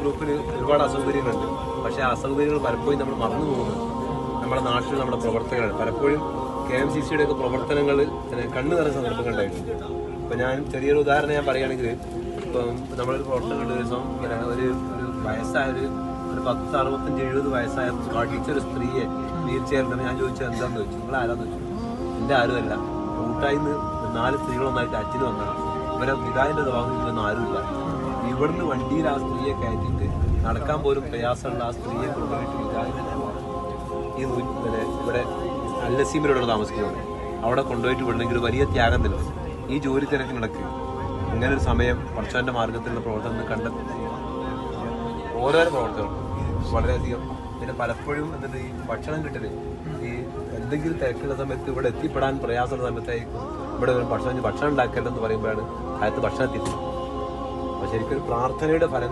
ഗ്രൂപ്പിന് ഒരുപാട് അസൗകര്യങ്ങളുണ്ട്. പക്ഷേ ആ അസൗകര്യങ്ങൾ പലപ്പോഴും നമ്മൾ മറന്നു പോകുന്നത് നമ്മുടെ നാട്ടിൽ നമ്മുടെ പ്രവർത്തകരാണ്. പലപ്പോഴും KMCC ഒക്കെ പ്രവർത്തനങ്ങൾ കണ്ണു നിറഞ്ഞ സന്ദർഭങ്ങൾ ഉണ്ടായിട്ടുണ്ട്. ഇപ്പം ഞാൻ ചെറിയൊരു ഉദാഹരണം ഞാൻ പറയുകയാണെങ്കിൽ, ഇപ്പം നമ്മളൊരു പ്രവർത്തനം കണ്ട ദിവസം ഒരു വയസ്സായ ഒരു 10-65-70 വയസ്സായ പഠിച്ചൊരു സ്ത്രീയെ വീൽ ചെയറിൽ ഞാൻ ചോദിച്ചത് എന്താണെന്ന് ചോദിച്ചു. നിങ്ങൾ ആരാന്ന് ചോദിച്ചു. എൻ്റെ ആരുമല്ല, കൂട്ടായി 4 സ്ത്രീകളൊന്നായിട്ട് അച്ഛന് വന്നതാണ്. ഇവരെ പിതാവിൻ്റെ ഭാഗത്തൊന്നും ആരുമില്ല. ഇവിടുന്ന് വണ്ടിയിൽ ആ സ്ത്രീയെ കയറ്റിയിട്ട് നടക്കാൻ പോലും പ്രയാസമുള്ള ആ സ്ത്രീയെ കൊണ്ടുപോയിട്ട് ഈ ഇവിടെ അൽനസീമിലൂടെ താമസിക്കുന്നത് അവിടെ കൊണ്ടുപോയിട്ട് വിടണമെങ്കിൽ വലിയ ത്യാഗം തന്നെ. ഈ ജോലി തിരക്കിനിടയ്ക്ക് ഇങ്ങനെ ഒരു സമയം പടച്ചവന്റെ മാർഗത്തിലുള്ള പ്രവർത്തനം കണ്ടെത്തി ഓരോരോ പ്രവർത്തനം വളരെയധികം. പിന്നെ പലപ്പോഴും എന്നിട്ട് ഈ ഭക്ഷണം കിട്ടല് ഈ എന്തെങ്കിലും തിരക്കുള്ള സമയത്ത് ഇവിടെ എത്തിപ്പെടാൻ പ്രയാസമുള്ള സമയത്തായിരിക്കും ഇവിടെ ഭക്ഷണം ഉണ്ടാക്കല്ലെന്ന് പറയുമ്പോഴാണ് അകത്ത് ഭക്ഷണം എത്തിക്കുന്നത്. അപ്പോൾ ശരിക്കും ഒരു പ്രാർത്ഥനയുടെ ഫലം